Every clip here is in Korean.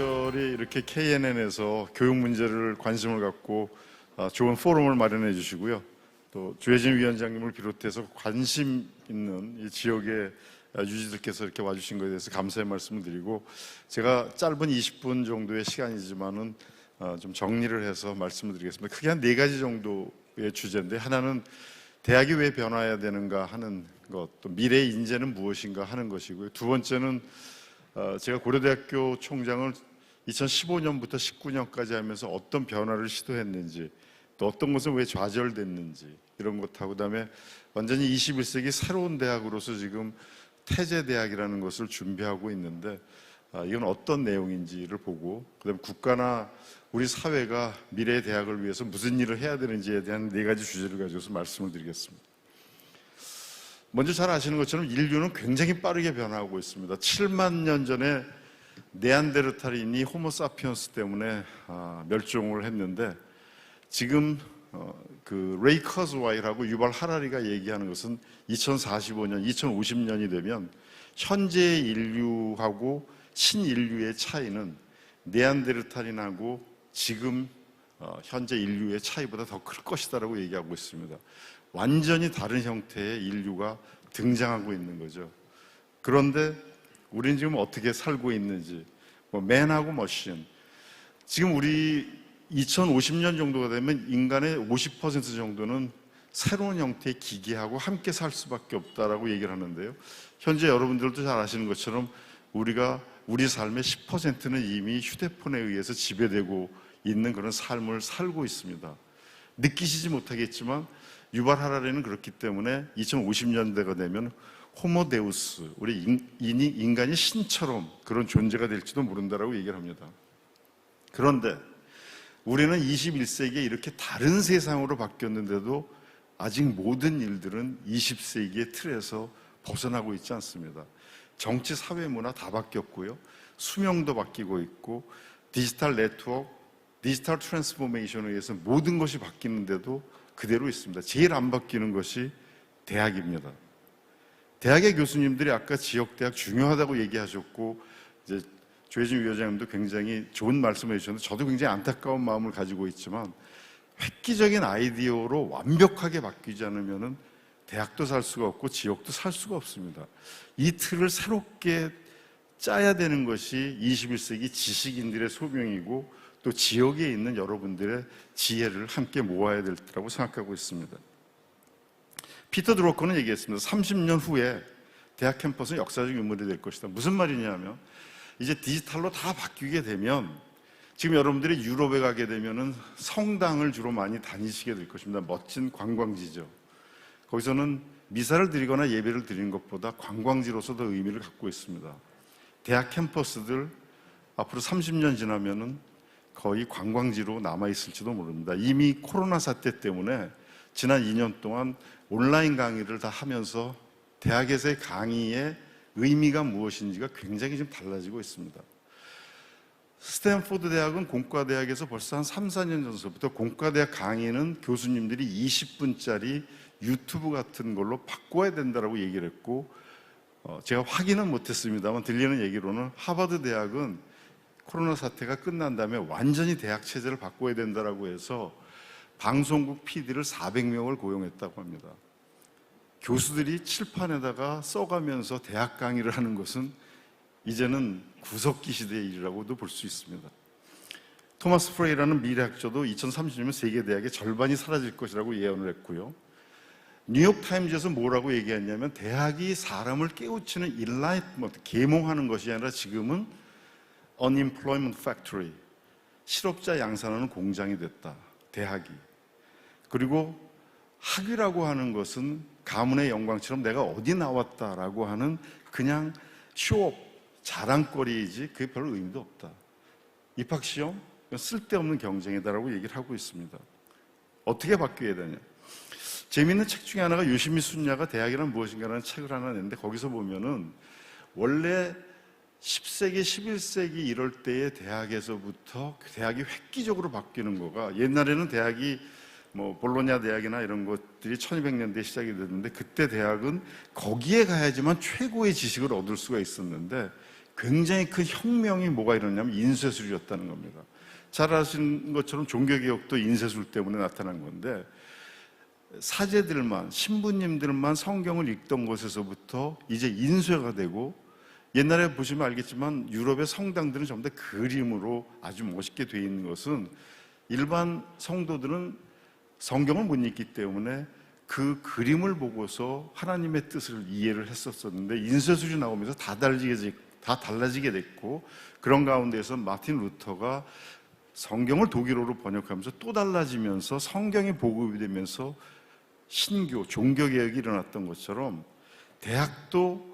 특별히 이렇게 KNN에서 교육 문제를 관심을 갖고 좋은 포럼을 마련해 주시고요. 또 주혜진 위원장님을 비롯해서 관심 있는 이 지역의 유지들께서 이렇게 와주신 것에 대해서 감사의 말씀을 드리고, 제가 짧은 20분 정도의 시간이지만은 좀 정리를 해서 말씀을 드리겠습니다. 크게 한 4가지 정도의 주제인데, 하나는 대학이 왜 변화해야 되는가 하는 것, 또 미래의 인재는 무엇인가 하는 것이고요. 두 번째는 제가 고려대학교 총장을 2015년부터 19년까지 하면서 어떤 변화를 시도했는지, 또 어떤 것은 왜 좌절됐는지 이런 것하고, 그다음에 완전히 21세기 새로운 대학으로서 지금 태제대학이라는 것을 준비하고 있는데 이건 어떤 내용인지를 보고, 그다음에 국가나 우리 사회가 미래의 대학을 위해서 무슨 일을 해야 되는지에 대한 4가지 주제를 가지고서 말씀을 드리겠습니다. 먼저 잘 아시는 것처럼 인류는 굉장히 빠르게 변화하고 있습니다. 7만 년 전에 네안데르탈인이 호모사피언스 때문에 멸종을 했는데, 지금 그 레이 커즈와일하고 유발 하라리가 얘기하는 것은 2045년, 2050년이 되면 현재의 인류하고 신인류의 차이는 네안데르탈인하고 지금 현재 인류의 차이보다 더 클 것이다라고 얘기하고 있습니다. 완전히 다른 형태의 인류가 등장하고 있는 거죠. 그런데 우리는 지금 어떻게 살고 있는지, 맨하고 머신, 지금 우리 2050년 정도가 되면 인간의 50% 정도는 새로운 형태의 기계하고 함께 살 수밖에 없다라고 얘기를 하는데요. 현재 여러분들도 잘 아시는 것처럼 우리 삶의 10%는 이미 휴대폰에 의해서 지배되고 있는 그런 삶을 살고 있습니다. 느끼시지 못하겠지만 유발 하라리는 그렇기 때문에 2050년대가 되면 호모데우스, 우리 인간이 신처럼 그런 존재가 될지도 모른다라고 얘기를 합니다. 그런데 우리는 21세기에 이렇게 다른 세상으로 바뀌었는데도 아직 모든 일들은 20세기의 틀에서 벗어나고 있지 않습니다. 정치, 사회, 문화 다 바뀌었고요. 수명도 바뀌고 있고, 디지털 네트워크, 디지털 트랜스포메이션에 의해서 모든 것이 바뀌는데도 그대로 있습니다. 제일 안 바뀌는 것이 대학입니다. 대학의 교수님들이 아까 지역대학 중요하다고 얘기하셨고, 이제 조혜진 위원장님도 굉장히 좋은 말씀을 해주셨는데, 저도 굉장히 안타까운 마음을 가지고 있지만, 획기적인 아이디어로 완벽하게 바뀌지 않으면 대학도 살 수가 없고 지역도 살 수가 없습니다. 이 틀을 새롭게 짜야 되는 것이 21세기 지식인들의 소명이고, 또 지역에 있는 여러분들의 지혜를 함께 모아야 될 거라고 생각하고 있습니다. 피터 드로커는 얘기했습니다. 30년 후에 대학 캠퍼스는 역사적 유물이 될 것이다. 무슨 말이냐면, 이제 디지털로 다 바뀌게 되면, 지금 여러분들이 유럽에 가게 되면은 성당을 주로 많이 다니시게 될 것입니다. 멋진 관광지죠. 거기서는 미사를 드리거나 예배를 드리는 것보다 관광지로서 더 의미를 갖고 있습니다. 대학 캠퍼스들 앞으로 30년 지나면은 거의 관광지로 남아있을지도 모릅니다. 이미 코로나 사태 때문에 지난 2년 동안 온라인 강의를 다 하면서 대학에서의 강의의 의미가 무엇인지가 굉장히 좀 달라지고 있습니다. 스탠포드 대학은 공과대학에서 벌써 한 3, 4년 전서부터 공과대학 강의는 교수님들이 20분짜리 유튜브 같은 걸로 바꿔야 된다고 얘기를 했고, 제가 확인은 못했습니다만 들리는 얘기로는 하버드 대학은 코로나 사태가 끝난 다음에 완전히 대학 체제를 바꿔야 된다고 해서 방송국 PD를 400명을 고용했다고 합니다. 교수들이 칠판에다가 써가면서 대학 강의를 하는 것은 이제는 구석기 시대의 일이라고도 볼 수 있습니다. 토마스 프레이라는 미래학자도 2030년이면 세계 대학의 절반이 사라질 것이라고 예언을 했고요. 뉴욕타임즈에서 뭐라고 얘기했냐면, 대학이 사람을 깨우치는 인라이트먼트, 계몽하는 것이 아니라 지금은 unemployment factory, 실업자 양산하는 공장이 됐다, 대학이. 그리고 학위라고 하는 것은 가문의 영광처럼 내가 어디 나왔다라고 하는 그냥 쇼업, 자랑거리이지 그게 별로 의미도 없다. 입학시험? 쓸데없는 경쟁이다라고 얘기를 하고 있습니다. 어떻게 바뀌어야 되냐? 재미있는 책 중에 하나가 요시미 순야가 대학이란 무엇인가라는 책을 하나 냈는데, 거기서 보면은 원래 10세기, 11세기 이럴 때의 대학에서부터 대학이 획기적으로 바뀌는 거가, 옛날에는 대학이 볼로냐 대학이나 이런 것들이 1200년대에 시작이 됐는데, 그때 대학은 거기에 가야지만 최고의 지식을 얻을 수가 있었는데 굉장히 큰 혁명이 뭐가 일어나냐면 인쇄술이었다는 겁니다. 잘 아시는 것처럼 종교개혁도 인쇄술 때문에 나타난 건데, 사제들만, 신부님들만 성경을 읽던 곳에서부터 이제 인쇄가 되고, 옛날에 보시면 알겠지만 유럽의 성당들은 전부 다 그림으로 아주 멋있게 되어 있는 것은, 일반 성도들은 성경을 못 읽기 때문에 그 그림을 보고서 하나님의 뜻을 이해를 했었었는데, 인쇄술이 나오면서 다 달라지게 됐고, 그런 가운데서 마틴 루터가 성경을 독일어로 번역하면서 또 달라지면서 성경이 보급이 되면서 신교, 종교개혁이 일어났던 것처럼, 대학도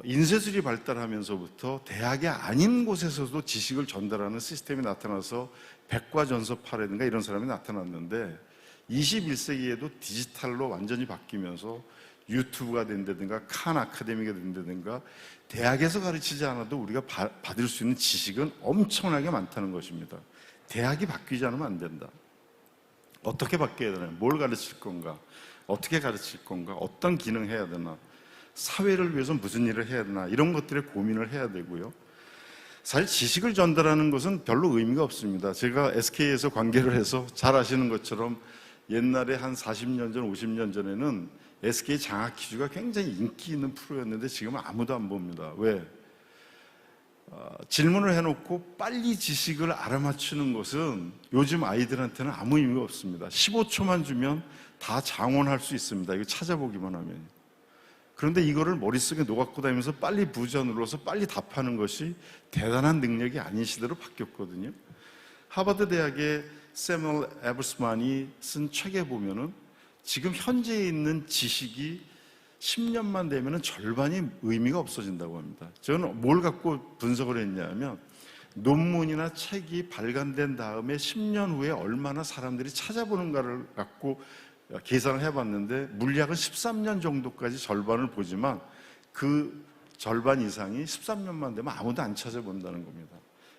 인쇄술이 발달하면서부터 대학이 아닌 곳에서도 지식을 전달하는 시스템이 나타나서 백과전서파라든가 이런 사람이 나타났는데, 21세기에도 디지털로 완전히 바뀌면서 유튜브가 된다든가 칸 아카데미가 된다든가, 대학에서 가르치지 않아도 우리가 받을 수 있는 지식은 엄청나게 많다는 것입니다. 대학이 바뀌지 않으면 안 된다. 어떻게 바뀌어야 되나? 뭘 가르칠 건가? 어떻게 가르칠 건가? 어떤 기능 해야 되나? 사회를 위해서 무슨 일을 해야 되나? 이런 것들에 고민을 해야 되고요. 사실 지식을 전달하는 것은 별로 의미가 없습니다. 제가 SK에서 관계를 해서 잘 아시는 것처럼, 옛날에 한 40년 전, 50년 전에는 SK 장학 퀴즈가 굉장히 인기 있는 프로였는데 지금은 아무도 안 봅니다. 왜? 질문을 해놓고 빨리 지식을 알아맞추는 것은 요즘 아이들한테는 아무 의미가 없습니다. 15초만 주면 다 장원할 수 있습니다. 이거 찾아보기만 하면. 그런데 이거를 머릿속에 녹아고 다니면서 빨리 부저 눌러서 빨리 답하는 것이 대단한 능력이 아닌 시대로 바뀌었거든요. 하버드 대학의 세멀 에버스만이 쓴 책에 보면은 지금 현재 있는 지식이 10년만 되면은 절반이 의미가 없어진다고 합니다. 저는 뭘 갖고 분석을 했냐면, 논문이나 책이 발간된 다음에 10년 후에 얼마나 사람들이 찾아보는가를 갖고 계산을 해봤는데, 물리학은 13년 정도까지 절반을 보지만 그 절반 이상이 13년만 되면 아무도 안 찾아본다는 겁니다.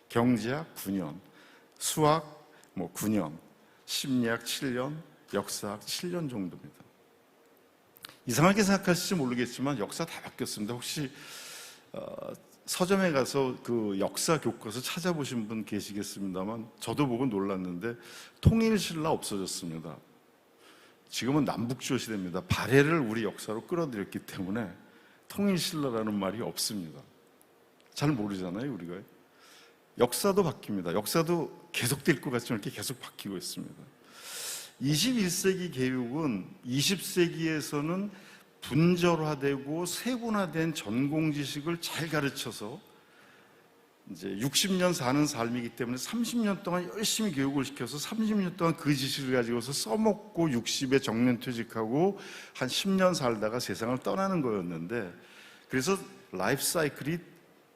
경제학 9년, 수학 9년, 심리학 7년, 역사학 7년 정도입니다. 이상하게 생각하실지 모르겠지만 역사 다 바뀌었습니다. 혹시 서점에 가서 그 역사 교과서 찾아보신 분 계시겠습니다만, 저도 보고 놀랐는데 통일신라 없어졌습니다. 지금은 남북조 시대입니다. 발해를 우리 역사로 끌어들였기 때문에 통일신라라는 말이 없습니다. 잘 모르잖아요, 우리가. 역사도 바뀝니다. 역사도 계속될 것 같지만 이렇게 계속 바뀌고 있습니다. 21세기 교육은 20세기에서는 분절화되고 세분화된 전공 지식을 잘 가르쳐서 이제 60년 사는 삶이기 때문에 30년 동안 열심히 교육을 시켜서 30년 동안 그 지식을 가지고서 써먹고 60에 정년퇴직하고 한 10년 살다가 세상을 떠나는 거였는데, 그래서 라이프 사이클이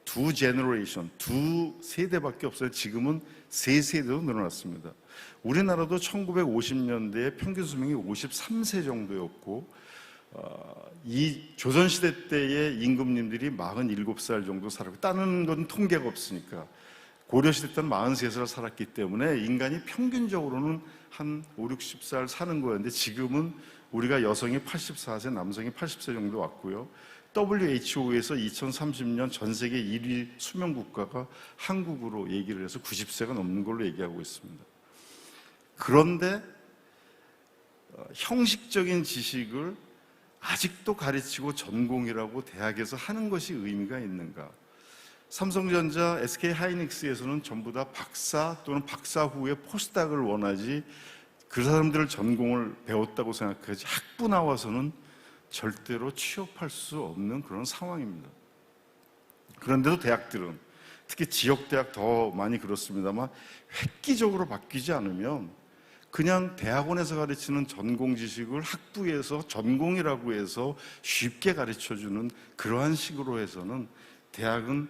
두 제너레이션, 두 세대밖에 없어요. 지금은 세 세대로 늘어났습니다. 우리나라도 1950년대에 평균 수명이 53세 정도였고, 이 조선시대 때의 임금님들이 47살 정도 살았고, 다른 건 통계가 없으니까 고려시대 때는 43살 살았기 때문에 인간이 평균적으로는 한 5, 60살 사는 거였는데, 지금은 우리가 여성이 84세, 남성이 80세 정도 왔고요. WHO에서 2030년 전 세계 1위 수명 국가가 한국으로 얘기를 해서 90세가 넘는 걸로 얘기하고 있습니다. 그런데 형식적인 지식을 아직도 가르치고 전공이라고 대학에서 하는 것이 의미가 있는가? 삼성전자, SK하이닉스에서는 전부 다 박사 또는 박사 후에 포스닥을 원하지, 그 사람들을 전공을 배웠다고 생각하지 학부 나와서는 절대로 취업할 수 없는 그런 상황입니다. 그런데도 대학들은, 특히 지역대학 더 많이 그렇습니다만, 획기적으로 바뀌지 않으면 그냥 대학원에서 가르치는 전공 지식을 학부에서 전공이라고 해서 쉽게 가르쳐주는 그러한 식으로 해서는 대학은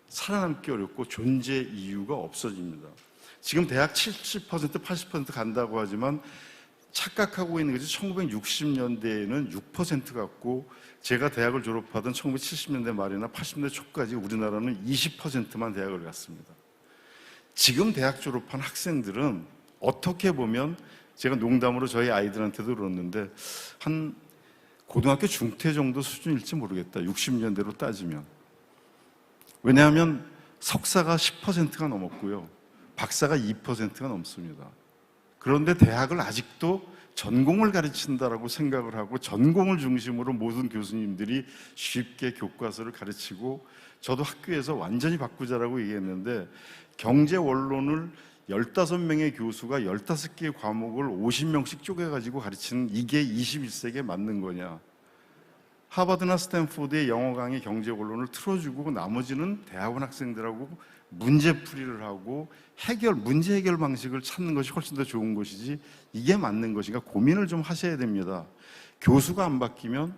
살아남기 어렵고 존재 이유가 없어집니다. 지금 대학 70%, 80% 간다고 하지만 착각하고 있는 것이 1960년대에는 6% 같고, 제가 대학을 졸업하던 1970년대 말이나 80년대 초까지 우리나라는 20%만 대학을 갔습니다. 지금 대학 졸업한 학생들은 어떻게 보면, 제가 농담으로 저희 아이들한테도 그러는데, 한 고등학교 중퇴 정도 수준일지 모르겠다. 60년대로 따지면. 왜냐하면 석사가 10%가 넘었고요. 박사가 2%가 넘습니다. 그런데 대학을 아직도 전공을 가르친다라고 생각을 하고 전공을 중심으로 모든 교수님들이 쉽게 교과서를 가르치고, 저도 학교에서 완전히 바꾸자라고 얘기했는데 경제 원론을 15명의 교수가 15개의 과목을 50명씩 쪼개가지고 가르치는 이게 21세기에 맞는 거냐. 하버드나 스탠포드의 영어 강의 경제 원론을 틀어주고 나머지는 대학원 학생들하고 문제풀이를 하고 문제 해결 방식을 찾는 것이 훨씬 더 좋은 것이지 이게 맞는 것인가 고민을 좀 하셔야 됩니다. 교수가 안 바뀌면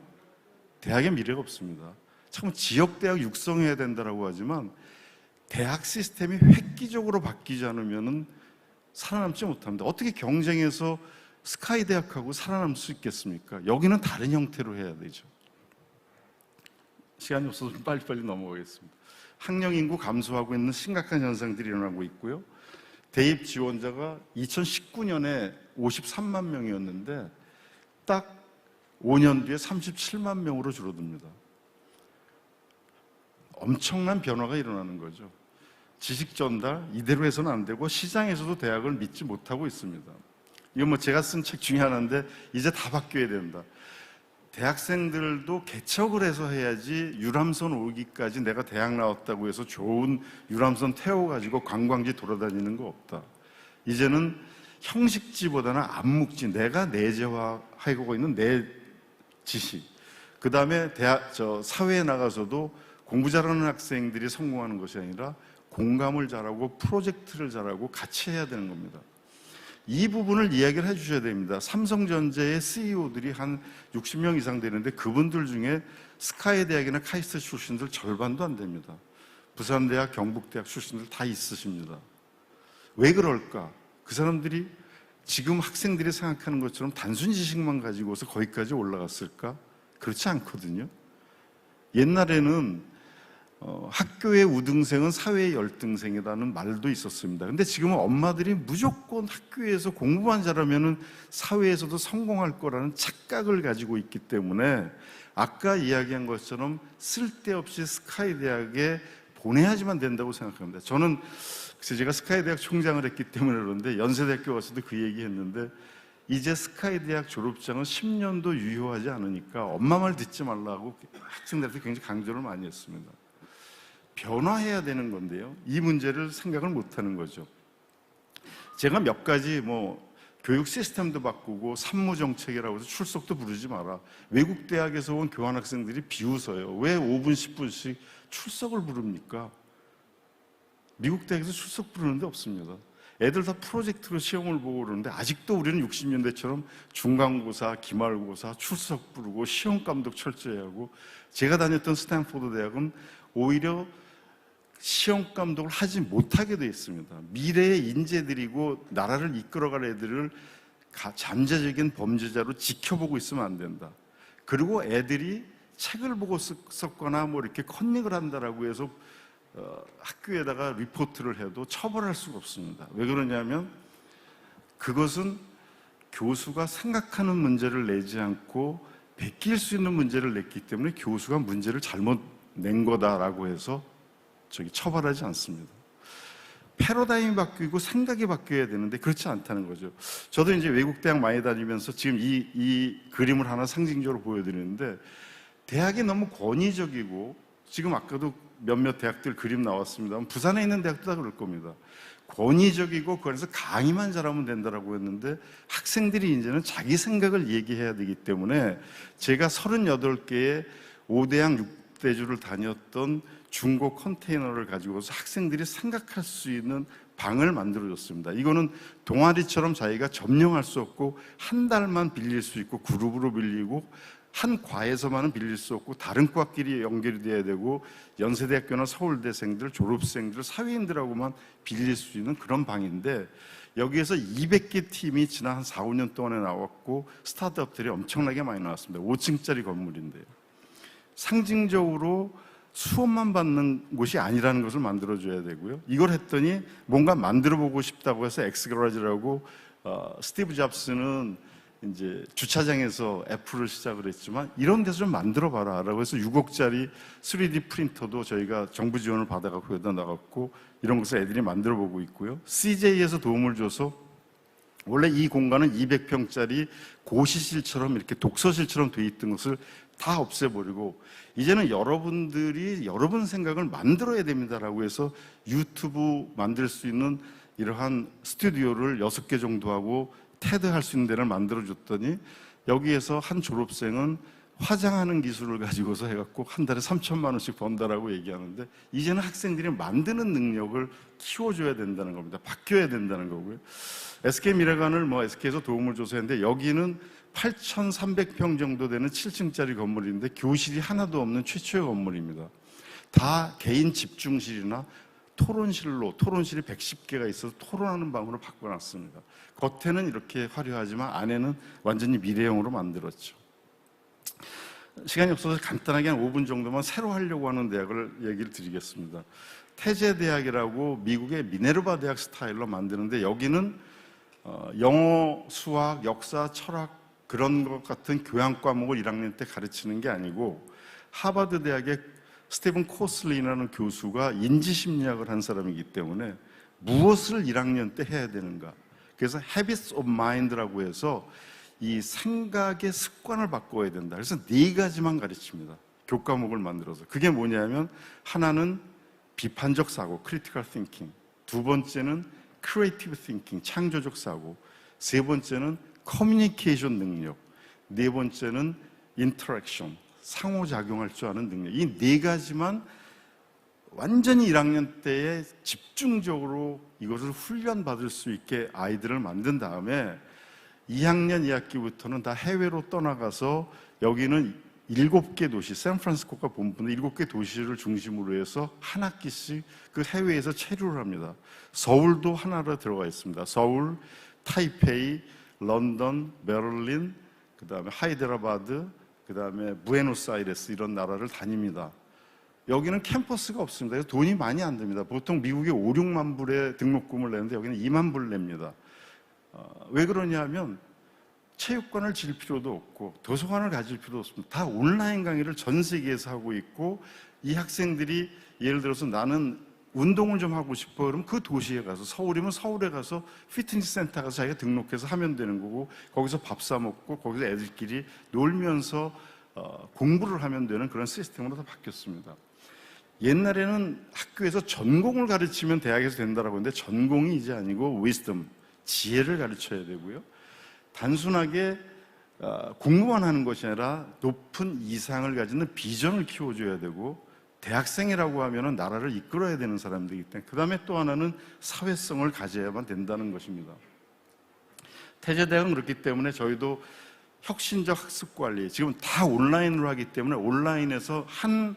대학의 미래가 없습니다. 참 지역대학 육성해야 된다고 하지만 대학 시스템이 획기적으로 바뀌지 않으면 살아남지 못합니다. 어떻게 경쟁에서 스카이 대학하고 살아남을 수 있겠습니까? 여기는 다른 형태로 해야 되죠. 시간이 없어서 빨리빨리 넘어가겠습니다. 학령 인구 감소하고 있는 심각한 현상들이 일어나고 있고요. 대입 지원자가 2019년에 53만 명이었는데 딱 5년 뒤에 37만 명으로 줄어듭니다. 엄청난 변화가 일어나는 거죠. 지식 전달 이대로 해서는 안 되고 시장에서도 대학을 믿지 못하고 있습니다. 이건 제가 쓴 책 중에 하나인데 이제 다 바뀌어야 된다. 대학생들도 개척을 해서 해야지 유람선 오기까지 내가 대학 나왔다고 해서 좋은 유람선 태워가지고 관광지 돌아다니는 거 없다. 이제는 형식지보다는 암묵지, 내가 내재화하고 있는 내 지식, 그 다음에 사회에 나가서도 공부 잘하는 학생들이 성공하는 것이 아니라 공감을 잘하고 프로젝트를 잘하고 같이 해야 되는 겁니다. 이 부분을 이야기를 해주셔야 됩니다. 삼성전자의 CEO들이 한 60명 이상 되는데 그분들 중에 스카이 대학이나 카이스트 출신들 절반도 안 됩니다. 부산대학, 경북대학 출신들 다 있으십니다. 왜 그럴까? 그 사람들이 지금 학생들이 생각하는 것처럼 단순 지식만 가지고서 거기까지 올라갔을까? 그렇지 않거든요. 옛날에는 학교의 우등생은 사회의 열등생이라는 말도 있었습니다. 근데 지금은 엄마들이 무조건 학교에서 공부만 잘하면 사회에서도 성공할 거라는 착각을 가지고 있기 때문에 아까 이야기한 것처럼 쓸데없이 스카이 대학에 보내야지만 된다고 생각합니다. 저는 제가 스카이 대학 총장을 했기 때문에 그런데 연세대학교 와서도 그 얘기 했는데 이제 스카이 대학 졸업장은 10년도 유효하지 않으니까 엄마 말 듣지 말라고 학생들한테 굉장히 강조를 많이 했습니다. 변화해야 되는 건데요. 이 문제를 생각을 못 하는 거죠. 제가 몇 가지 교육 시스템도 바꾸고 산무정책이라고 해서 출석도 부르지 마라. 외국 대학에서 온 교환학생들이 비웃어요. 왜 5분, 10분씩 출석을 부릅니까? 미국 대학에서 출석 부르는 데 없습니다. 애들 다 프로젝트로 시험을 보고 그러는데 아직도 우리는 60년대처럼 중간고사, 기말고사, 출석 부르고 시험 감독 철저히 하고, 제가 다녔던 스탠포드 대학은 오히려 시험 감독을 하지 못하게 되어 있습니다. 미래의 인재들이고 나라를 이끌어갈 애들을 잠재적인 범죄자로 지켜보고 있으면 안 된다. 그리고 애들이 책을 보고 썼거나 이렇게 컨닝을 한다라고 해서 학교에다가 리포트를 해도 처벌할 수가 없습니다. 왜 그러냐면 그것은 교수가 생각하는 문제를 내지 않고 베낄 수 있는 문제를 냈기 때문에 교수가 문제를 잘못 낸 거다라고 해서 처벌하지 않습니다. 패러다임이 바뀌고 생각이 바뀌어야 되는데 그렇지 않다는 거죠. 저도 이제 외국 대학 많이 다니면서 지금 이 그림을 하나 상징적으로 보여드리는데, 대학이 너무 권위적이고, 지금 아까도 몇몇 대학들 그림 나왔습니다. 부산에 있는 대학도 다 그럴 겁니다. 권위적이고 그 안에서 강의만 잘하면 된다라고 했는데 학생들이 이제는 자기 생각을 얘기해야 되기 때문에 제가 38개의 5대학 6대주를 다녔던 중고 컨테이너를 가지고서 학생들이 생각할 수 있는 방을 만들어줬습니다. 이거는 동아리처럼 자기가 점령할 수 없고 한 달만 빌릴 수 있고 그룹으로 빌리고 한 과에서만은 빌릴 수 없고 다른 과끼리 연결이 돼야 되고 연세대학교나 서울대생들, 졸업생들, 사회인들하고만 빌릴 수 있는 그런 방인데, 여기에서 200개 팀이 지난 한 4, 5년 동안에 나왔고 스타트업들이 엄청나게 많이 나왔습니다. 5층짜리 건물인데요. 상징적으로 수업만 받는 곳이 아니라는 것을 만들어줘야 되고요. 이걸 했더니 뭔가 만들어보고 싶다고 해서 엑스거라지라고 스티브 잡스는 이제 주차장에서 애플을 시작을 했지만 이런 데서 좀 만들어 봐라 라고 해서 6억짜리 3D 프린터도 저희가 정부 지원을 받아갖고 여기다 나갔고 이런 것을 애들이 만들어 보고 있고요. CJ에서 도움을 줘서 원래 이 공간은 200평짜리 고시실처럼 이렇게 독서실처럼 돼 있던 것을 다 없애버리고 이제는 여러분들이 여러분 생각을 만들어야 됩니다라고 해서 유튜브 만들 수 있는 이러한 스튜디오를 6개 정도 하고 테드 할 수 있는 데를 만들어줬더니 여기에서 한 졸업생은 화장하는 기술을 가지고서 해갖고 한 달에 3천만 원씩 번다라고 얘기하는데 이제는 학생들이 만드는 능력을 키워줘야 된다는 겁니다. 바뀌어야 된다는 거고요. SK미래관을 SK에서 도움을 줘서 했는데 여기는 8,300평 정도 되는 7층짜리 건물인데 교실이 하나도 없는 최초의 건물입니다. 다 개인 집중실이나 토론실이 110개가 있어서 토론하는 방으로 바꿔놨습니다. 겉에는 이렇게 화려하지만 안에는 완전히 미래형으로 만들었죠. 시간이 없어서 간단하게 한 5분 정도만 새로 하려고 하는 대학을 얘기를 드리겠습니다. 태제대학이라고 미국의 미네르바 대학 스타일로 만드는데 여기는 영어, 수학, 역사, 철학 그런 것 같은 교양 과목을 1학년 때 가르치는 게 아니고 하버드 대학의 스티븐 코슬린이라는 교수가 인지심리학을 한 사람이기 때문에 무엇을 1학년 때 해야 되는가. 그래서 Habits of Mind라고 해서 이 생각의 습관을 바꿔야 된다. 그래서 4가지만 가르칩니다. 교과목을 만들어서. 그게 뭐냐면 하나는 비판적 사고, critical thinking. 2번째는 creative thinking, 창조적 사고. 3번째는 communication 능력. 4번째는 interaction, 상호작용할 줄 아는 능력. 이 4가지만 완전히 1학년 때에 집중적으로 이것을 훈련받을 수 있게 아이들을 만든 다음에 2학년 2학기부터는 다 해외로 떠나가서 여기는 7개 도시, 샌프란시스코가 본부인데 7개 도시를 중심으로 해서 한 학기씩 그 해외에서 체류를 합니다. 서울도 하나로 들어가 있습니다. 서울, 타이페이, 런던, 베를린, 그 다음에 하이드라바드, 그 다음에 부에노스아이레스 이런 나라를 다닙니다. 여기는 캠퍼스가 없습니다. 그래서 돈이 많이 안 듭니다. 보통 미국에 5, 6만 불의 등록금을 내는데 여기는 2만 불 냅니다. 왜 그러냐면 체육관을 질 필요도 없고 도서관을 가질 필요도 없습니다. 다 온라인 강의를 전 세계에서 하고 있고 이 학생들이 예를 들어서 나는 운동을 좀 하고 싶어 그러면 그 도시에 가서 서울이면 서울에 가서 피트니스 센터 가서 자기가 등록해서 하면 되는 거고 거기서 밥 사 먹고 거기서 애들끼리 놀면서 공부를 하면 되는 그런 시스템으로 다 바뀌었습니다. 옛날에는 학교에서 전공을 가르치면 대학에서 된다라고 했는데 전공이 이제 아니고 wisdom, 지혜를 가르쳐야 되고요. 단순하게 공부만 하는 것이 아니라 높은 이상을 가지는 비전을 키워줘야 되고 대학생이라고 하면은 나라를 이끌어야 되는 사람들이기 때문에 그 다음에 또 하나는 사회성을 가져야만 된다는 것입니다. 태제대학은 그렇기 때문에 저희도 혁신적 학습관리 지금 다 온라인으로 하기 때문에 온라인에서 한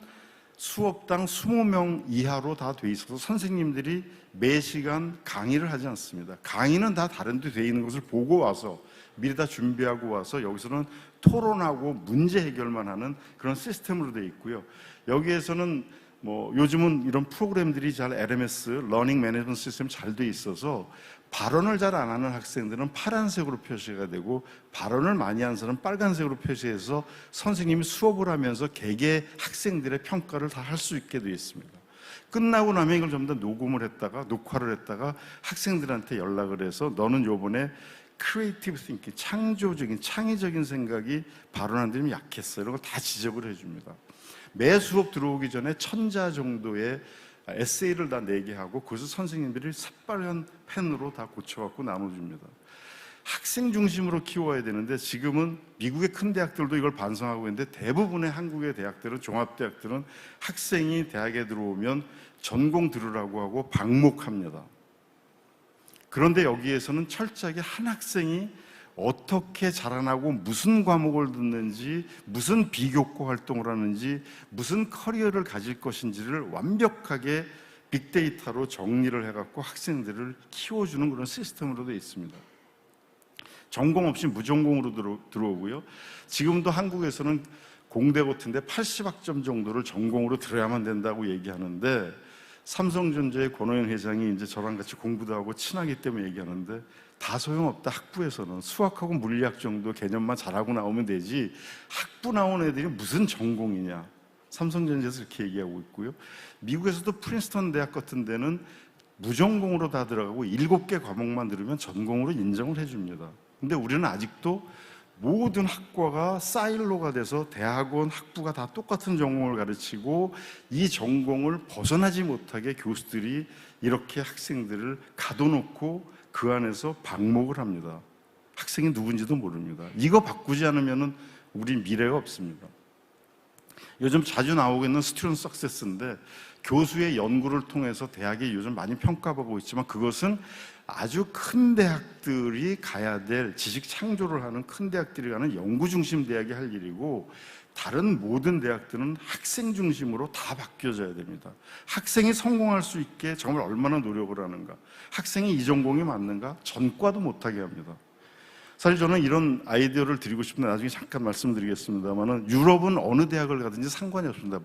수업당 20명 이하로 다 돼 있어서 선생님들이 매 시간 강의를 하지 않습니다. 강의는 다 다른 데 돼 있는 것을 보고 와서 미리 다 준비하고 와서 여기서는 토론하고 문제 해결만 하는 그런 시스템으로 돼 있고요. 여기에서는 요즘은 이런 프로그램들이 잘 LMS, 러닝 매니지먼트 시스템 잘 돼 있어서 발언을 잘 안 하는 학생들은 파란색으로 표시가 되고 발언을 많이 하는 사람은 빨간색으로 표시해서 선생님이 수업을 하면서 개개 학생들의 평가를 다 할 수 있게 되어 있습니다. 끝나고 나면 이걸 전부 다 녹화를 했다가 학생들한테 연락을 해서 너는 요번에 크리에이티브 띵킹, 창의적인 생각이 발언하는 데 좀 약했어. 이런 걸 다 지적을 해줍니다. 매 수업 들어오기 전에 1000자 정도의 에세이를 다 내게 하고 그것을 선생님들이 삭발한 펜으로 다 고쳐갖고 나눠줍니다. 학생 중심으로 키워야 되는데 지금은 미국의 큰 대학들도 이걸 반성하고 있는데 대부분의 한국의 대학들은 종합대학들은 학생이 대학에 들어오면 전공 들으라고 하고 방목합니다. 그런데 여기에서는 철저하게 한 학생이 어떻게 자라나고 무슨 과목을 듣는지 무슨 비교과 활동을 하는지 무슨 커리어를 가질 것인지를 완벽하게 빅데이터로 정리를 해갖고 학생들을 키워주는 그런 시스템으로 되어 있습니다. 전공 없이 무전공으로 들어오고요. 지금도 한국에서는 공대 같은데 80학점 정도를 전공으로 들어야만 된다고 얘기하는데 삼성전자의 권오현 회장이 이제 저랑 같이 공부도 하고 친하기 때문에 얘기하는데, 다 소용없다. 학부에서는 수학하고 물리학 정도 개념만 잘하고 나오면 되지, 학부 나온 애들이 무슨 전공이냐. 삼성전자에서 이렇게 얘기하고 있고요. 미국에서도 프린스턴 대학 같은 데는 무전공으로 다 들어가고 7개 과목만 들으면 전공으로 인정을 해줍니다. 근데 우리는 아직도 모든 학과가 사일로가 돼서 대학원 학부가 다 똑같은 전공을 가르치고, 이 전공을 벗어나지 못하게 교수들이 이렇게 학생들을 가둬놓고 그 안에서 방목을 합니다. 학생이 누군지도 모릅니다. 이거 바꾸지 않으면 우리 미래가 없습니다. 요즘 자주 나오고 있는 스튜던트 석세스인데, 교수의 연구를 통해서 대학이 요즘 많이 평가받고 있지만, 그것은 아주 큰 대학들이 가야 될, 지식 창조를 하는 큰 대학들이 가는 연구 중심 대학이 할 일이고, 다른 모든 대학들은 학생 중심으로 다 바뀌어져야 됩니다. 학생이 성공할 수 있게 정말 얼마나 노력을 하는가, 학생이 이 전공이 맞는가, 전과도 못하게 합니다. 사실 저는 이런 아이디어를 드리고 싶은데 나중에 잠깐 말씀드리겠습니다만은, 유럽은 어느 대학을 가든지 상관이 없습니다.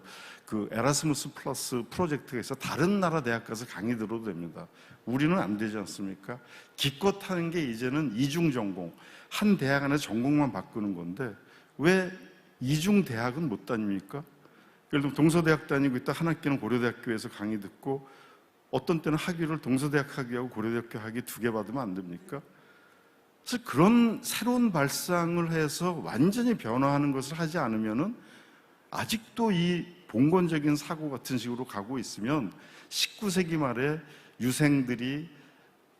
그 에라스무스 플러스 프로젝트가 있어 다른 나라 대학 가서 강의 들어도 됩니다. 우리는 안 되지 않습니까? 기껏 하는 게 이제는 이중 전공, 한 대학 안에 전공만 바꾸는 건데, 왜 이중 대학은 못 다닙니까? 예를 들면 동서대학 다니고 있다 한 학기는 고려대학교에서 강의 듣고, 어떤 때는 학위를 동서대학 학위하고 고려대학교 학위 2개 받으면 안 됩니까? 그래서 그런 새로운 발상을 해서 완전히 변화하는 것을 하지 않으면은, 아직도 이 봉건적인 사고 같은 식으로 가고 있으면 19세기 말에 유생들이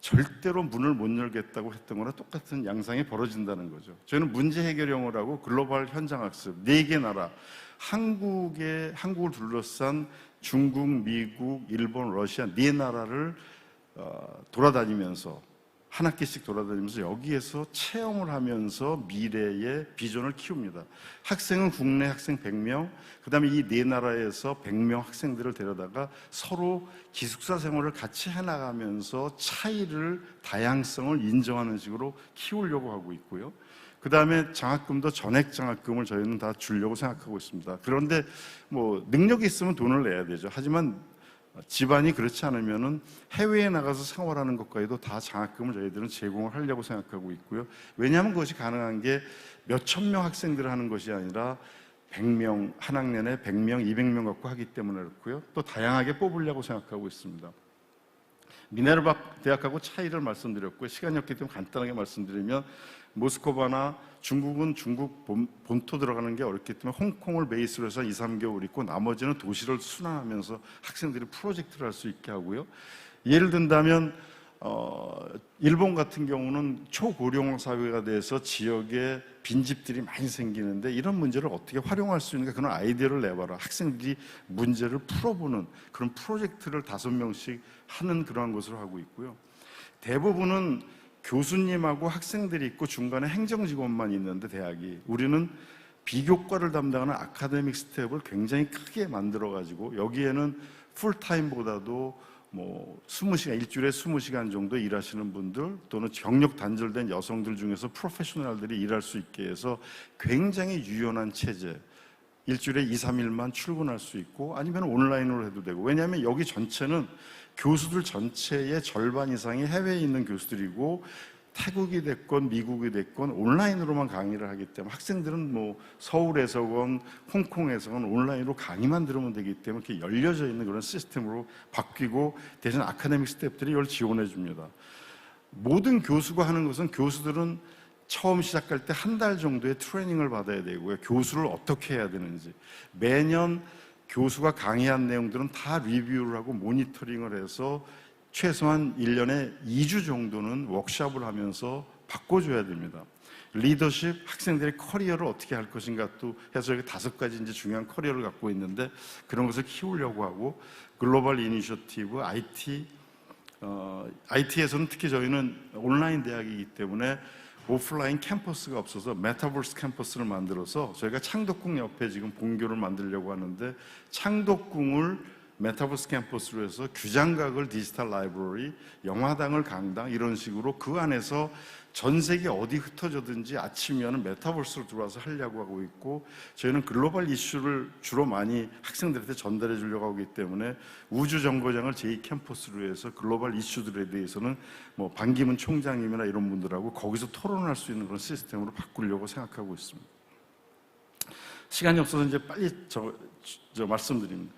절대로 문을 못 열겠다고 했던 거나 똑같은 양상이 벌어진다는 거죠. 저희는 문제 해결 영어라고 글로벌 현장 학습 4개 나라, 한국을 둘러싼 중국, 미국, 일본, 러시아 4나라를 돌아다니면서, 한 학기씩 돌아다니면서 여기에서 체험을 하면서 미래의 비전을 키웁니다. 학생은 국내 학생 100명, 그 다음에 이 4나라에서 100명 학생들을 데려다가 서로 기숙사 생활을 같이 해나가면서 차이를, 다양성을 인정하는 식으로 키우려고 하고 있고요. 그 다음에 장학금도 전액 장학금을 저희는 다 주려고 생각하고 있습니다. 그런데 뭐 능력이 있으면 돈을 내야 되죠. 하지만 집안이 그렇지 않으면은 해외에 나가서 생활하는 것까지도 다 장학금을 저희들은 제공을 하려고 생각하고 있고요. 왜냐하면 그것이 가능한 게 몇천 명 학생들을 하는 것이 아니라 100명, 한 학년에 100명, 200명 갖고 하기 때문에 그렇고요. 또 다양하게 뽑으려고 생각하고 있습니다. 미네르바 대학하고 차이를 말씀드렸고요. 시간이 없기 때문에 간단하게 말씀드리면, 모스크바나 중국은 중국 본토 들어가는 게 어렵기 때문에 홍콩을 베이스로 해서 2, 3개월 있고, 나머지는 도시를 순환하면서 학생들이 프로젝트를 할 수 있게 하고요. 예를 든다면 일본 같은 경우는 초고령 사회가 돼서 지역에 빈집들이 많이 생기는데, 이런 문제를 어떻게 활용할 수 있는가, 그런 아이디어를 내봐라. 학생들이 문제를 풀어보는 그런 프로젝트를 5명씩 하는 그러한 것으로 하고 있고요. 대부분은 교수님하고 학생들이 있고 중간에 행정직원만 있는데, 대학이, 우리는 비교과를 담당하는 아카데믹 스텝을 굉장히 크게 만들어가지고, 여기에는 풀타임보다도 뭐 20시간, 일주일에 20시간 정도 일하시는 분들, 또는 경력 단절된 여성들 중에서 프로페셔널들이 일할 수 있게 해서 굉장히 유연한 체제, 일주일에 2, 3일만 출근할 수 있고, 아니면 온라인으로 해도 되고. 왜냐하면 여기 전체는 교수들 전체의 절반 이상이 해외에 있는 교수들이고, 태국이 됐건 미국이 됐건 온라인으로만 강의를 하기 때문에, 학생들은 뭐 서울에서건 홍콩에서건 온라인으로 강의만 들으면 되기 때문에 이렇게 열려져 있는 그런 시스템으로 바뀌고, 대신 아카데믹 스태프들이 이걸 지원해 줍니다. 모든 교수가 하는 것은, 교수들은 처음 시작할 때 1달 정도의 트레이닝을 받아야 되고요. 교수를 어떻게 해야 되는지 매년 교수가 강의한 내용들은 다 리뷰를 하고 모니터링을 해서 최소한 1년에 2주 정도는 워크숍을 하면서 바꿔줘야 됩니다. 리더십, 학생들의 커리어를 어떻게 할 것인가 또 해서 이렇게 5가지 이제 중요한 커리어를 갖고 있는데, 그런 것을 키우려고 하고, 글로벌 이니셔티브, IT에서는 특히 저희는 온라인 대학이기 때문에 오프라인 캠퍼스가 없어서 메타버스 캠퍼스를 만들어서 저희가 창덕궁 옆에 지금 본교를 만들려고 하는데, 창덕궁을 메타버스 캠퍼스로 해서 규장각을 디지털 라이브러리, 영화당을 강당 이런 식으로 그 안에서 전 세계 어디 흩어져든지 아침이면 메타버스로 들어와서 하려고 하고 있고, 저희는 글로벌 이슈를 주로 많이 학생들한테 전달해 주려고 하기 때문에 우주 정거장을 제2 캠퍼스로 해서 글로벌 이슈들에 대해서는 뭐 반기문 총장님이나 이런 분들하고 거기서 토론할 수 있는 그런 시스템으로 바꾸려고 생각하고 있습니다. 시간이 없어서 이제 빨리 말씀드립니다.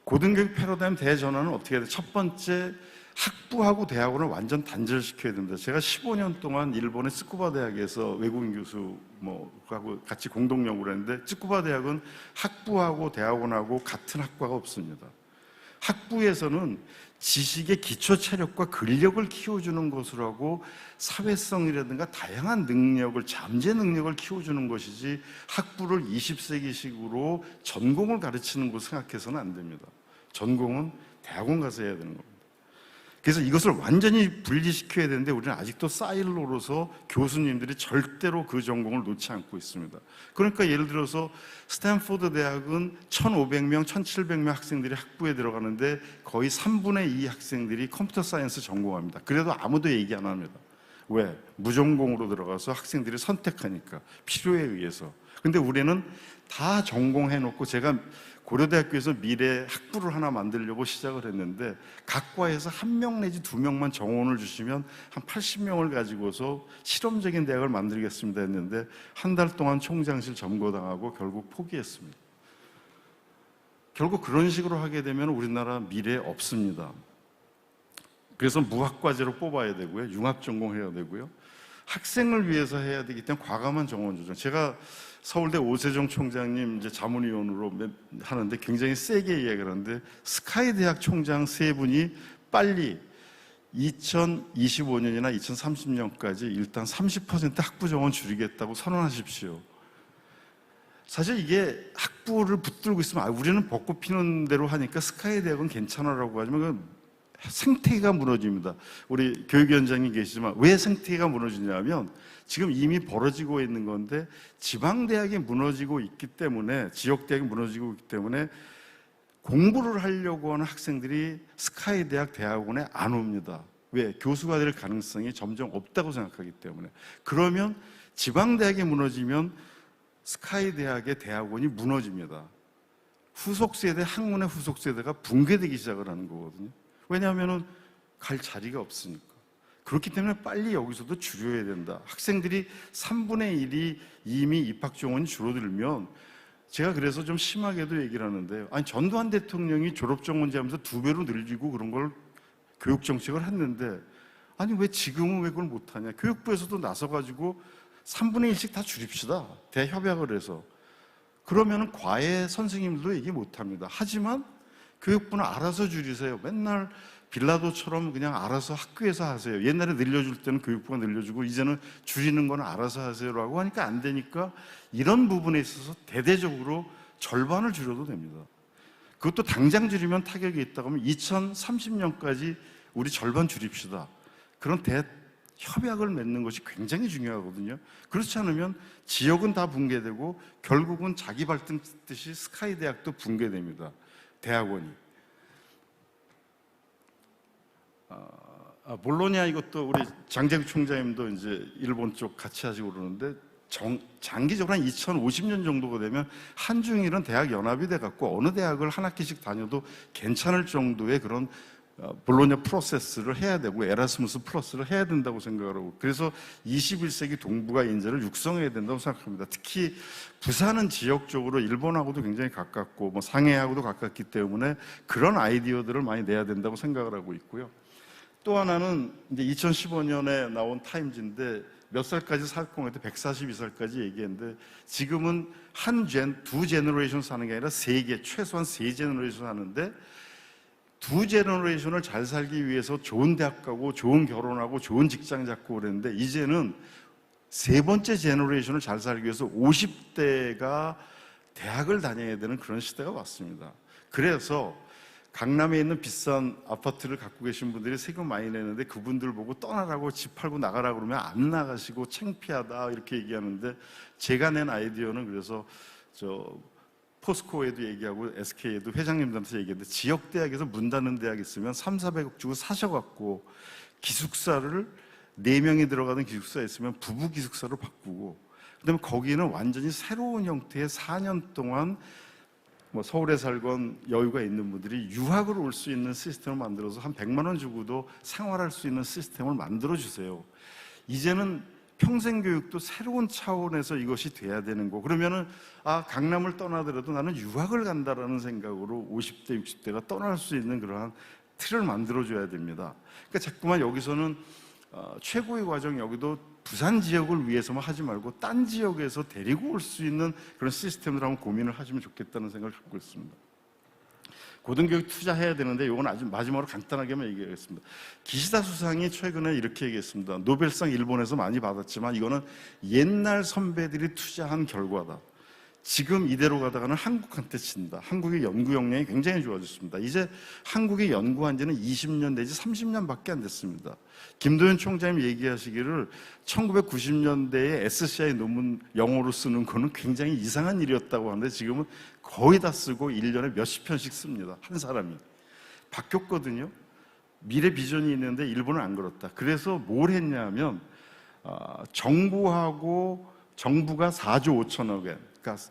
고등교육 패러다임 대전환은 어떻게 해야 돼? 첫 번째, 학부하고 대학원을 완전 단절시켜야 된다. 제가 15년 동안 일본의 츠쿠바 대학에서 외국인 교수하고 같이 공동 연구를 했는데, 츠쿠바 대학은 학부하고 대학원하고 같은 학과가 없습니다. 학부에서는 지식의 기초 체력과 근력을 키워주는 것으로 하고 사회성이라든가 다양한 능력을, 잠재 능력을 키워주는 것이지 학부를 20세기식으로 전공을 가르치는 곳을 생각해서는 안 됩니다. 전공은 대학원 가서 해야 되는 겁니다. 그래서 이것을 완전히 분리시켜야 되는데 우리는 아직도 사일로로서 교수님들이 절대로 그 전공을 놓지 않고 있습니다. 그러니까 예를 들어서 스탠포드 대학은 1,500명, 1,700명 학생들이 학부에 들어가는데 거의 3분의 2 학생들이 컴퓨터 사이언스 전공합니다. 그래도 아무도 얘기 안 합니다. 왜? 무전공으로 들어가서 학생들이 선택하니까, 필요에 의해서. 근데 우리는 다 전공해놓고, 제가 고려대학교에서 미래 학부를 하나 만들려고 시작을 했는데 각 과에서 1명 내지 2명만 정원을 주시면 한 80명을 가지고서 실험적인 대학을 만들겠습니다 했는데 한 달 동안 총장실 점거당하고 결국 포기했습니다. 결국 그런 식으로 하게 되면 우리나라 미래 없습니다. 그래서 무학과제로 뽑아야 되고요, 융합전공해야 되고요, 학생을 위해서 해야 되기 때문에 과감한 정원 조정. 제가 서울대 오세정 총장님 이제 자문위원으로 하는데 굉장히 세게 이야기를 하는데, 스카이 대학 총장 3분이 빨리 2025년이나 2030년까지 일단 30% 학부 정원 줄이겠다고 선언하십시오. 사실 이게 학부를 붙들고 있으면 우리는 벚꽃 피는 대로 하니까 스카이 대학은 괜찮아라고 하지만 생태계가 무너집니다. 우리 교육위원장님 계시지만 왜 생태계가 무너지냐면 지금 이미 벌어지고 있는 건데, 지방대학이 무너지고 있기 때문에, 지역대학이 무너지고 있기 때문에 공부를 하려고 하는 학생들이 스카이 대학 대학원에 안 옵니다. 왜? 교수가 될 가능성이 점점 없다고 생각하기 때문에. 그러면 지방대학이 무너지면 스카이 대학의 대학원이 무너집니다. 후속세대, 학문의 후속세대가 붕괴되기 시작을 하는 거거든요. 왜냐하면 갈 자리가 없으니까. 그렇기 때문에 빨리 여기서도 줄여야 된다. 학생들이 3분의 1이 이미 입학 정원이 줄어들면, 제가 그래서 좀 심하게도 얘기를 하는데요. 아니, 전두환 대통령이 졸업 정원제 하면서 2배로 늘리고 그런 걸 교육 정책을 했는데, 아니 왜 지금은 왜 그걸 못하냐. 교육부에서도 나서가지고 3분의 1씩 다 줄입시다. 대협약을 해서. 그러면 과외 선생님들도 얘기 못합니다. 하지만 교육부는 알아서 줄이세요. 맨날 빌라도처럼 그냥 알아서 학교에서 하세요. 옛날에 늘려줄 때는 교육부가 늘려주고 이제는 줄이는 건 알아서 하세요라고 하니까 안 되니까, 이런 부분에 있어서 대대적으로 절반을 줄여도 됩니다. 그것도 당장 줄이면 타격이 있다고 하면 2030년까지 우리 절반 줄입시다. 그런 협약을 맺는 것이 굉장히 중요하거든요. 그렇지 않으면 지역은 다 붕괴되고 결국은 자기 발등 뜻이 스카이 대학도 붕괴됩니다. 대학원이. 볼로냐, 이것도 우리 장재국 총장님도 이제 일본 쪽 같이 하시고 그러는데, 장기적으로 한 2050년 정도가 되면 한중일은 대학 연합이 돼갖고 어느 대학을 한 학기씩 다녀도 괜찮을 정도의 그런 볼로냐 프로세스를 해야 되고 에라스무스 플러스를 해야 된다고 생각하고, 그래서 21세기 동북아 인재를 육성해야 된다고 생각합니다. 특히 부산은 지역적으로 일본하고도 굉장히 가깝고 뭐 상해하고도 가깝기 때문에 그런 아이디어들을 많이 내야 된다고 생각을 하고 있고요. 또 하나는 이제 2015년에 나온 타임즈인데, 몇 살까지 살 건데 142살까지 얘기했는데, 지금은 두 제너레이션 사는 게 아니라 최소한 3제너레이션 사는데, 2제너레이션을 잘 살기 위해서 좋은 대학 가고 좋은 결혼하고 좋은 직장 잡고 그랬는데, 이제는 3번째 제너레이션을 잘 살기 위해서 50대가 대학을 다녀야 되는 그런 시대가 왔습니다. 그래서 강남에 있는 비싼 아파트를 갖고 계신 분들이 세금 많이 내는데, 그분들 보고 떠나라고, 집 팔고 나가라고 그러면 안 나가시고 창피하다 이렇게 얘기하는데, 제가 낸 아이디어는 그래서 포스코에도 얘기하고 SK에도 회장님들한테 얘기했는데 지역 대학에서 문 닫는 대학 있으면 3,400억 주고 사셔갖고 기숙사를 4명이 들어가는 기숙사 있으면 부부 기숙사로 바꾸고, 그다음에 거기는 완전히 새로운 형태의 4년 동안 뭐 서울에 살건 여유가 있는 분들이 유학으로 올 수 있는 시스템을 만들어서 한 100만 원 주고도 생활할 수 있는 시스템을 만들어 주세요. 이제는 평생교육도 새로운 차원에서 이것이 돼야 되는 거. 그러면은 강남을 떠나더라도 나는 유학을 간다라는 생각으로 50대, 60대가 떠날 수 있는 그러한 틀을 만들어줘야 됩니다. 그러니까 자꾸만 여기서는 최고의 과정, 여기도 부산 지역을 위해서만 하지 말고 딴 지역에서 데리고 올 수 있는 그런 시스템을 한번 고민을 하시면 좋겠다는 생각을 갖고 있습니다. 고등교육 투자해야 되는데 이건 아주 마지막으로 간단하게만 얘기하겠습니다. 기시다 수상이 최근에 이렇게 얘기했습니다. 노벨상 일본에서 많이 받았지만 이거는 옛날 선배들이 투자한 결과다. 지금 이대로 가다가는 한국한테 진다. 한국의 연구 역량이 굉장히 좋아졌습니다. 이제 한국이 연구한 지는 20년 내지 30년밖에 안 됐습니다. 김도현 총장님 얘기하시기를 1990년대에 SCI 논문 영어로 쓰는 거는 굉장히 이상한 일이었다고 하는데 지금은 거의 다 쓰고 1년에 몇십 편씩 씁니다. 한 사람이. 바뀌었거든요. 미래 비전이 있는데 일본은 안 그렇다. 그래서 뭘 했냐면 정부가 4조 5천억 엔, 그러니까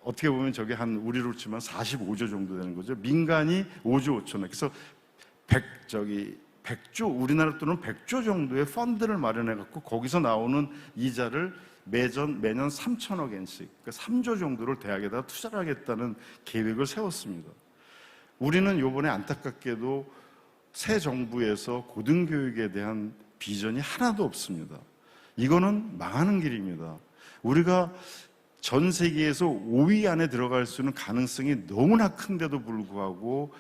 어떻게 보면 저게 한 우리로 치면 45조 정도 되는 거죠. 민간이 5조 5천억. 그래서 100조, 우리나라 돈은 100조 정도의 펀드를 마련해 갖고 거기서 나오는 이자를 매년 3천억 엔씩, 그러니까 3조 정도를 대학에다 투자를 하겠다는 계획을 세웠습니다. 우리는 이번에 안타깝게도 새 정부에서 고등교육에 대한 비전이 하나도 없습니다. 이거는 망하는 길입니다. 우리가 전 세계에서 5위 안에 들어갈 수 있는 가능성이 너무나 큰데도 불구하고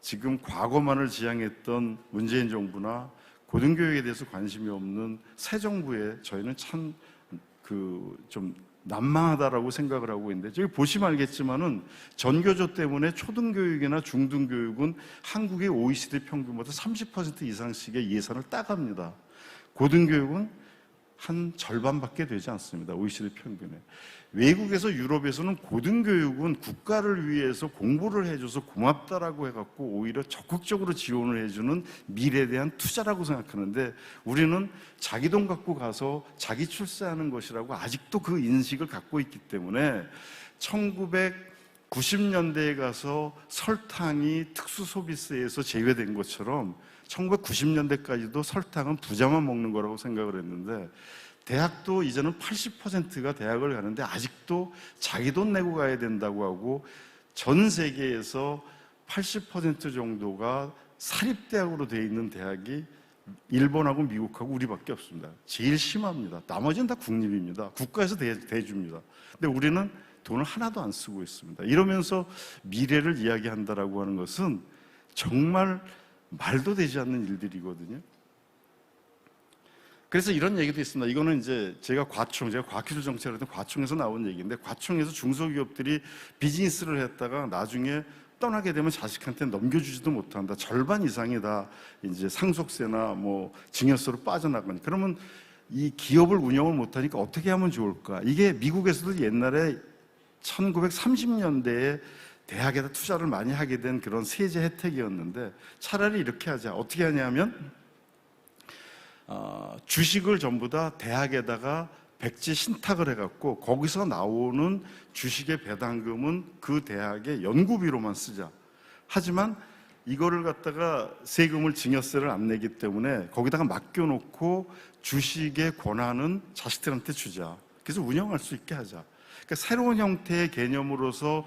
지금 과거만을 지향했던 문재인 정부나 고등교육에 대해서 관심이 없는 새 정부에 저희는 참 좀 난망하다라고 생각을 하고 있는데, 저기 보시면 알겠지만은 전교조 때문에 초등교육이나 중등교육은 한국의 OECD 평균보다 30% 이상씩의 예산을 따갑니다. 고등교육은 한 절반밖에 되지 않습니다. OECD 평균에. 외국에서 유럽에서는 고등교육은 국가를 위해서 공부를 해줘서 고맙다라고 해갖고 오히려 적극적으로 지원을 해주는 미래에 대한 투자라고 생각하는데, 우리는 자기 돈 갖고 가서 자기 출세하는 것이라고 아직도 그 인식을 갖고 있기 때문에 1990년대에 가서 설탕이 특수소비세에서 제외된 것처럼 1990년대까지도 설탕은 부자만 먹는 거라고 생각을 했는데, 대학도 이제는 80%가 대학을 가는데 아직도 자기 돈 내고 가야 된다고 하고, 전 세계에서 80% 정도가 사립대학으로 되어 있는 대학이 일본하고 미국하고 우리밖에 없습니다. 제일 심합니다. 나머지는 다 국립입니다. 국가에서 대줍니다. 근데 우리는 돈을 하나도 안 쓰고 있습니다. 이러면서 미래를 이야기한다라고 하는 것은 정말 말도 되지 않는 일들이거든요. 그래서 이런 얘기도 있습니다. 이거는 이제 제가 과학기술 정책을 했던 과총에서 나온 얘기인데, 과총에서 중소기업들이 비즈니스를 했다가 나중에 떠나게 되면 자식한테 넘겨주지도 못한다. 절반 이상이 다 이제 상속세나 뭐 증여세로 빠져나가니, 그러면 이 기업을 운영을 못하니까 어떻게 하면 좋을까? 이게 미국에서도 옛날에 1930년대에 대학에다 투자를 많이 하게 된 그런 세제 혜택이었는데, 차라리 이렇게 하자. 어떻게 하냐면 주식을 전부 다 대학에다가 백지 신탁을 해갖고 거기서 나오는 주식의 배당금은 그 대학의 연구비로만 쓰자. 하지만 이거를 갖다가 세금을 증여세를 안 내기 때문에 거기다가 맡겨놓고 주식의 권한은 자식들한테 주자. 그래서 운영할 수 있게 하자. 그러니까 새로운 형태의 개념으로서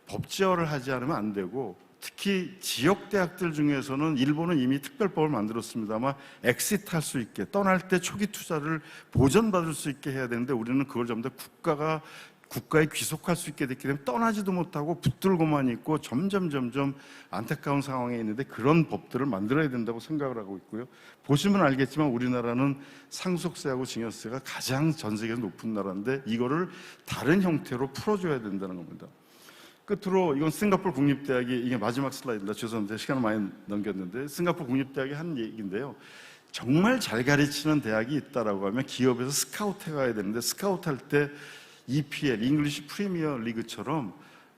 법제화를 하지 않으면 안 되고, 특히 지역 대학들 중에서는 일본은 이미 특별법을 만들었습니다만 엑시트 할 수 있게, 떠날 때 초기 투자를 보전받을 수 있게 해야 되는데, 우리는 그걸 전부 다 국가에 귀속할 수 있게 됐기 때문에 떠나지도 못하고 붙들고만 있고 점점 안타까운 상황에 있는데, 그런 법들을 만들어야 된다고 생각을 하고 있고요. 보시면 알겠지만 우리나라는 상속세하고 증여세가 가장 전 세계에서 높은 나라인데, 이거를 다른 형태로 풀어줘야 된다는 겁니다. 끝으로 이건 싱가포르 국립대학이, 이게 마지막 슬라이드입니다. 죄송합니다. 시간을 많이 넘겼는데, 싱가포르 국립대학이 한 얘기인데요. 정말 잘 가르치는 대학이 있다라고 하면 기업에서 스카우트 해가야 되는데, 스카우트 할 때 EPL, 잉글리시 프리미어 리그처럼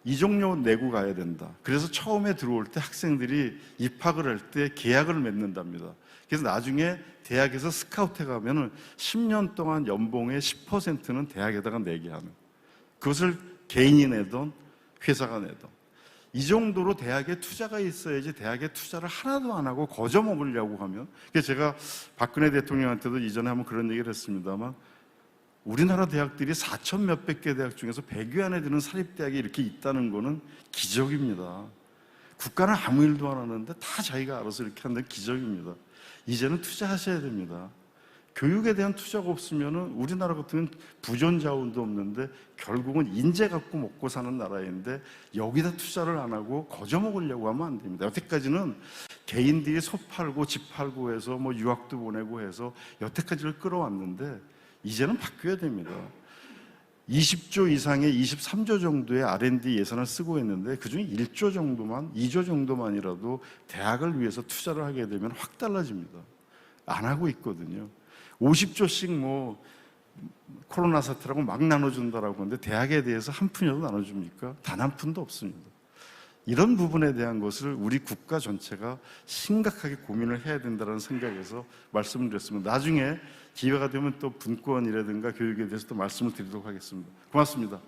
이종료 내고 가야 된다. 그래서 처음에 들어올 때 학생들이 입학을 할 때 계약을 맺는답니다. 그래서 나중에 대학에서 스카우트에 가면은 10년 동안 연봉의 10%는 대학에다가 내게 하는. 그것을 개인이 내던 회사가 내던. 이 정도로 대학에 투자가 있어야지 대학에 투자를 하나도 안 하고 거저 먹으려고 하면. 그래서 제가 박근혜 대통령한테도 이전에 한번 그런 얘기를 했습니다만, 우리나라 대학들이 4천 몇백 개 대학 중에서 100여 안에 드는 사립대학이 이렇게 있다는 거는 기적입니다. 국가는 아무 일도 안 하는데 다 자기가 알아서 이렇게 한다는 기적입니다. 이제는 투자하셔야 됩니다. 교육에 대한 투자가 없으면 우리나라 같은 부존 자원도 없는데 결국은 인재 갖고 먹고 사는 나라인데 여기다 투자를 안 하고 거저 먹으려고 하면 안 됩니다. 여태까지는 개인들이 소 팔고 집 팔고 해서 뭐 유학도 보내고 해서 여태까지를 끌어왔는데 이제는 바뀌어야 됩니다. 20조 이상의 23조 정도의 R&D 예산을 쓰고 있는데 그중에 1조 정도만, 2조 정도만이라도 대학을 위해서 투자를 하게 되면 확 달라집니다. 안 하고 있거든요. 50조씩 뭐 코로나 사태라고 막 나눠준다라고 하는데 대학에 대해서 한 푼이라도 나눠줍니까? 단 한 푼도 없습니다. 이런 부분에 대한 것을 우리 국가 전체가 심각하게 고민을 해야 된다는 생각에서 말씀을 드렸습니다. 나중에 기회가 되면 또 분권이라든가 교육에 대해서 또 말씀을 드리도록 하겠습니다. 고맙습니다.